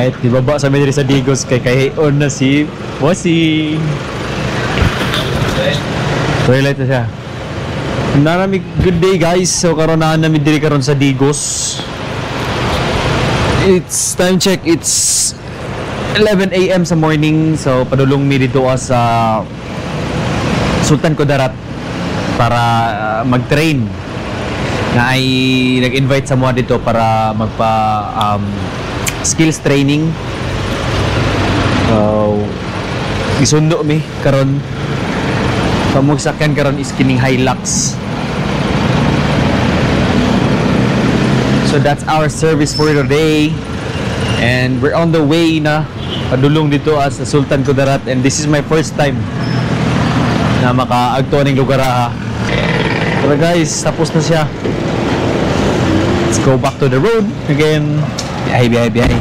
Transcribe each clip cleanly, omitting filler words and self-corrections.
Alright, ibaba sa medyo sa Digos kay on na si Bossing. Toilet na siya. Naramig good day guys. So karon na namin diri karon sa Digos. It's time check. It's 11 AM sa morning. So padulong mi dito sa Sultan Kudarat para mag-train. Na ay nag-invite sa mga dito para magpa skills training. Isundo mi karon. Pamugsakyan karon is kining Hilux. So that's our service for today. And we're on the way na padulong dito sa Sultan Kudarat, and this is my first time na makaagto ning lugar ha. Pero guys, tapos na siya. Let's go back to the road again. Biyahe.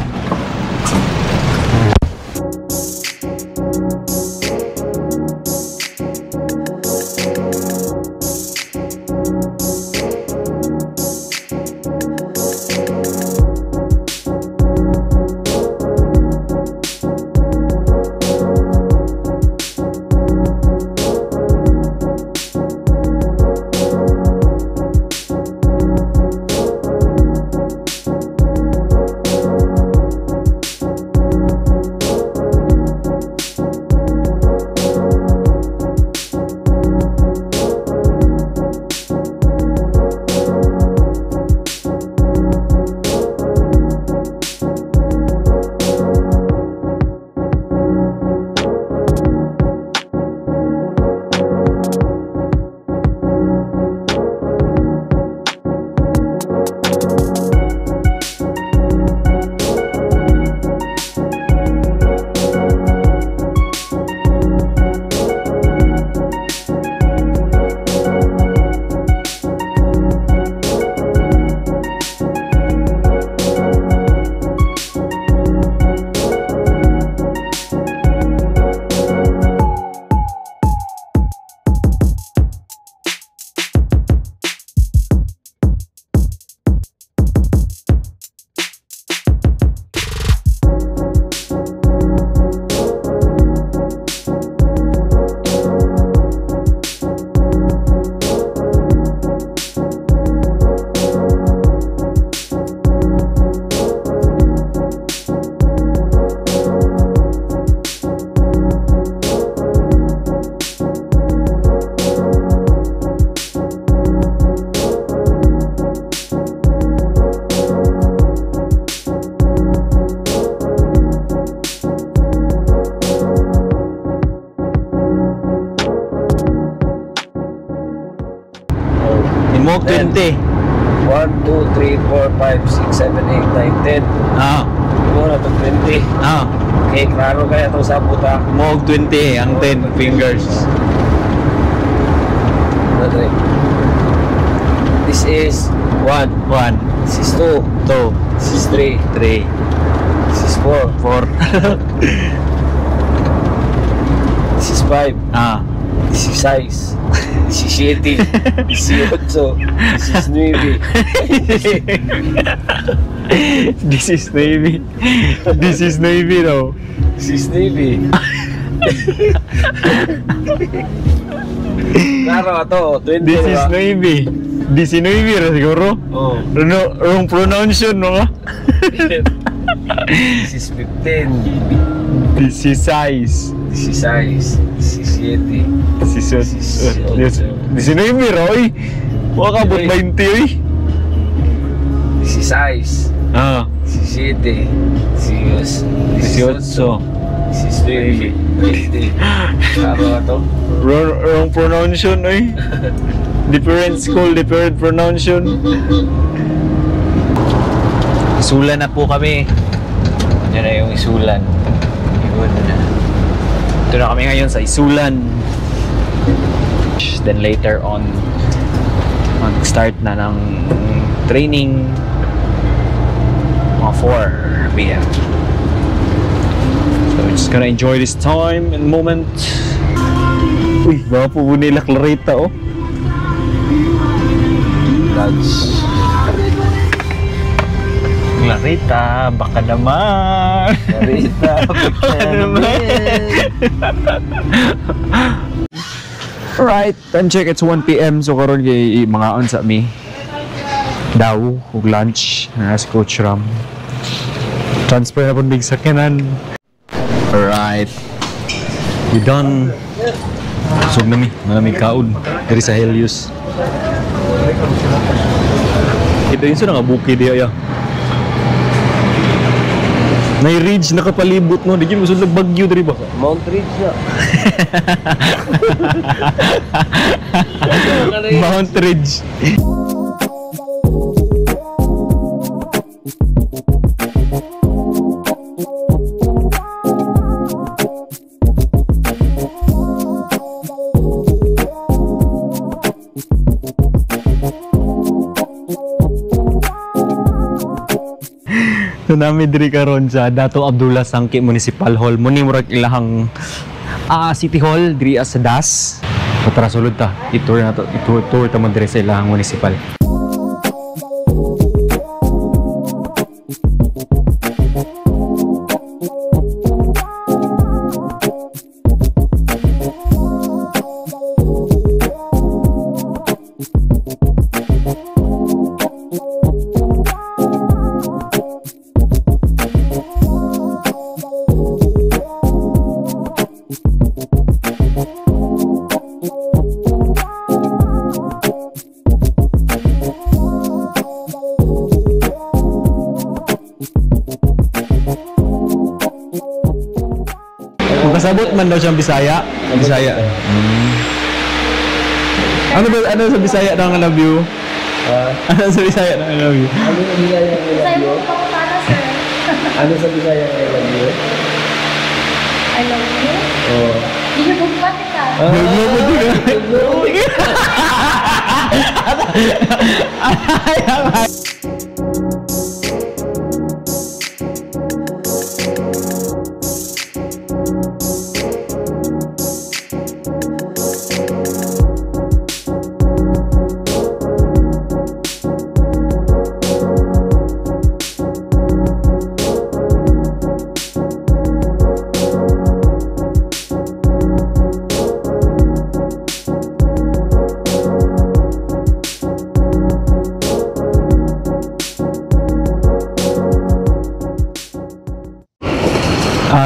Mo 20. 1, 2, 3, 4, 5, 6, 7, 8, 9, 10. Mo na to 20. Okay, klaro kaya to sa puta. Mo 20 ang 10 fingers. This is 1. This is 2. This is 3. This is 4. This is 5. This is 6. This is 7. This is 8. This is 9. This is Navy. This is Navy though. This is Navy. Klaro to, 20. This is Navy. This is Navy siguro. Oh. Wrong pronunciation no? This is 15. This is size. This is 6. This is 7. This is Navy Roy. Waka bot 20 eh. This is 6. This is 7. This is 8. This is 9. 20. Klaro to. Wrong pronunciation eh. Different school, different pronunciation. Isulan na po kami. Yan na yung Isulan. Ito na kami ngayon sa Isulan. Then later on, mag-start na ng training mga 4 p.m. So we're just gonna enjoy this time and moment. Uy, baka po nila Clarita oh. Rita, baka naman. Rita, baka naman. Right, time check, it's 1 PM. So karon kay mga on sa mi daw ug lunch na si Coach Ram. Transfer na pun big sakinan. Alright, we done. Sug na mi, malamig kaon diri sa Helios. Ito yun sa nga bukid diya. Nay-ridge nakapalibot no, di gyud mosulog bagyo diri ba? Mount Ridge na. Mount Ridge. So nami diri karon sa Dato Abdullah Sangki Municipal Hall. Muni murag ilahang City Hall diri sa Das. Tara sulod ta. I-tour na to. I-tour ta mo diri sa ilahang municipal. Kasabot man daw siyang Bisaya. Bisaya. Ano sa Bisaya na I love you? Ano sa Bisaya na I love you? Ano sa Bisaya na I love you? Ano sa Bisaya na I love you? I love you? Oo. Hindi mo pati ka.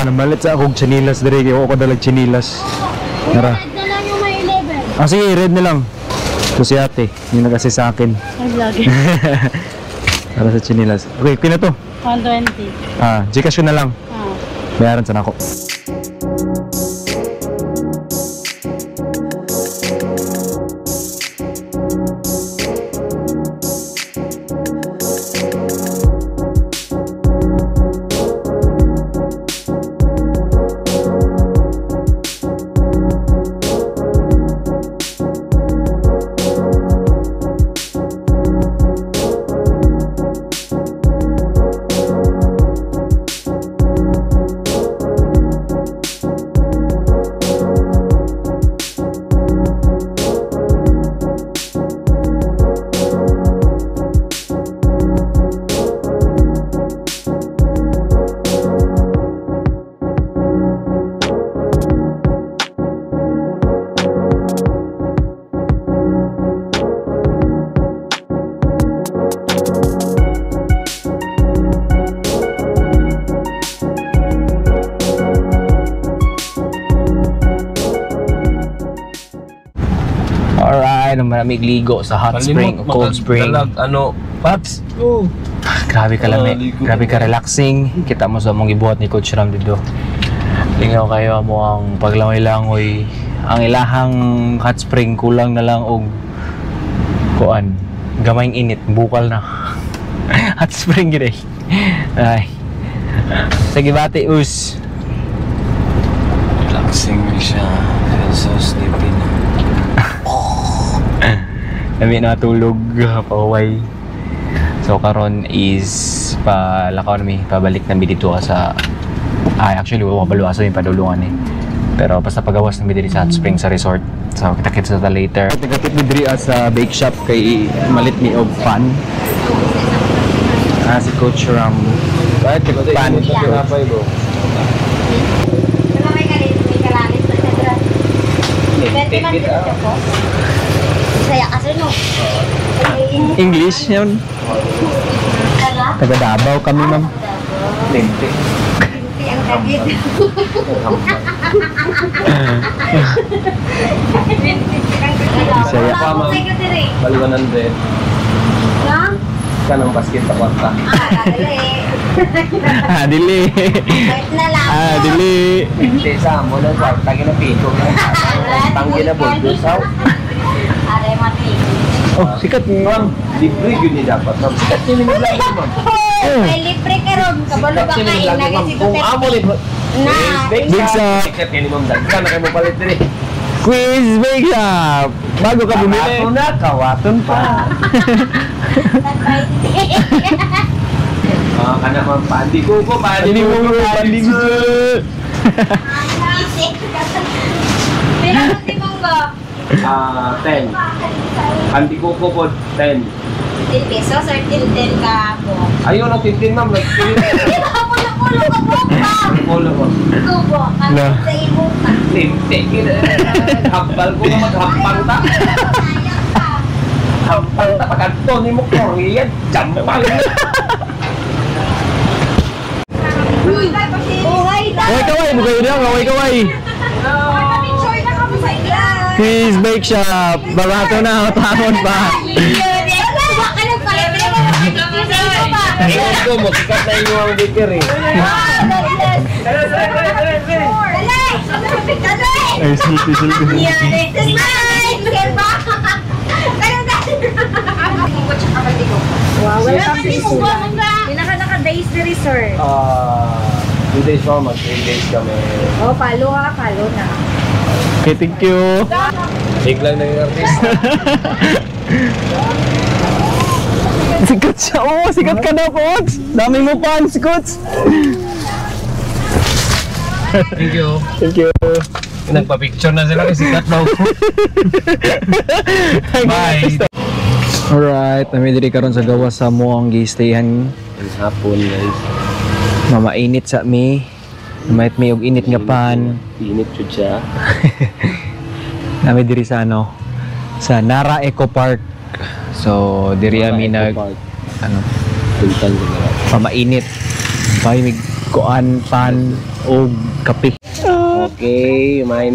Namalit sa akong chinilas diri kay ako dalag chinilas. Tara. Red na lang yung may 11. Sige, red na lang. Ito si ate, yung nagasi sa akin. Ang lagi. Para sa chinilas. Okay, kina to. 120. Gcash ko na lang. Bayaran sa nako. Maraming ligo sa hot spring o cold spring. Ano, Paps? Grabe ka lamig. Grabe ka relaxing. Kita mo sa mong ibuhat ni Coach Ram dito. Lingaw kayo mo ang paglangoy-langoy. Ang ilahang hot spring kulang na lang og kuan. Gamayng init, bukal na. Hot spring gid ay. Sige bati us. Relaxing siya. Feel so sleepy na. Kami natulog, pauway. So karon is palakaw nami, pabalik nami dito sa actually wabaluaso yung padulungan Pero basta pagawas nami diri sa hot spring sa resort. So kita-kits sa later. Tigatip mi diri sa bake shop kay malit mi og pan. Si Coach Ram. Bakit? Pan. Tinapay mo. Wala may kalalis na sa 20 man dito po. Saya kasi no. English yun. Taga Davao kami, ma'am. Lente. Ang kagit. Bisaya. Pa, ma'am. Baliwanan din. Lang? Kanang basket sa kwarta. Dili. Wait na lang. Dili. Hindi sa mo na sa tagi na pito. Tanggi na buldo sa. Aray mati. Oh, sikat ma'am. Libre yun ni dapat. Ma'am, sikat yun ni vlog ma'am. May libre ka ron. Kabalo ba Sikat yun ni kain? vlog ma'am. Kung amo ni Na. Big sa. Sikat yun ni ma'am. Dagkan na kayo mo palit rin. Quiz Bake Shop. Bago ka bumili. Kawaton na, kawaton pa. Kana ma'am, pandi ko po, pandi Hindi ko mo po, pandi ko. Pero kasi mong ba? 10. Pandi ko po, 10. 10 pesos or 10 ka po? Ayun ang 15 ma'am, nag-15. Pulo ka po ba? Polo ko. Kubo. Na. Sa imo ka. Linte, hambal ko na maghampang ta. Hampang ta, pagkanto ni mo ko, yan, jampang. Uhay na. Kaway kaway, bugay na, kaway kaway. Picture na kamo sa ilan. Quiz Bake Shop. Barato na, tamon pa. Ngayon ko, magsikat na inyo ang dikir eh. Ay, sulti, sulti. Wow, wala pa din mo ba? Pinaka-days na resort. 2 days pa, mag 3 days kami. Oh, palo na. Okay, thank you. Big lang na yung artista. Sikat siya. Oo, sikat ka na, Coach. Dami mo fans, Coach. Thank you. Thank you. Nagpa-picture na sila kasi sikat daw ko. Bye. Alright, nami diri karon sa gawas sa mo ang gistayhan. Ang hapon guys. Mamainit sa mi. May og init nga pan. Init jud siya. Nami diri sa ano, sa Nara Eco Park. So diri ami nag ano, Puntan ko na. pamainit. May kuan pan og kape. Okay, main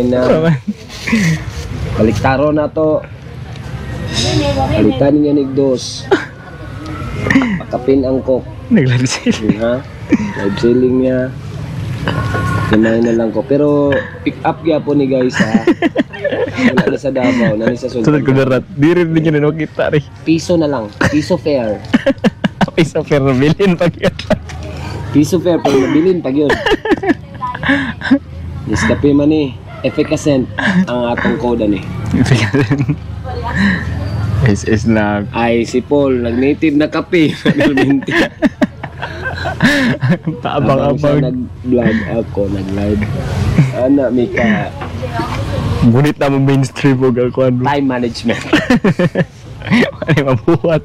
na. Baliktaro na to. Palitan niya nigdos. Pakapin ang coke. Naglansil. Yun, ha? Live selling niya. Kumain na lang ko. Pero pick up kaya po ni guys ha. Wala na sa Davao, na sa Sunod ko Sultan. darat. Diri rin nyo na nakita rin. Piso na lang. Piso fair. Isa pero bilhin pag yun. Piso fair pag mabilin pag yun. Niskape man eh. Efficacent ang atong koda ni. SS na. Ay si Paul, nag-native na kape. Habang siya Paabang-abang. nag-vlog ako, nag-live. Ana, Mika, Ngunit na mo mainstream o gagawin mo. time management. Ano yung mabuhat.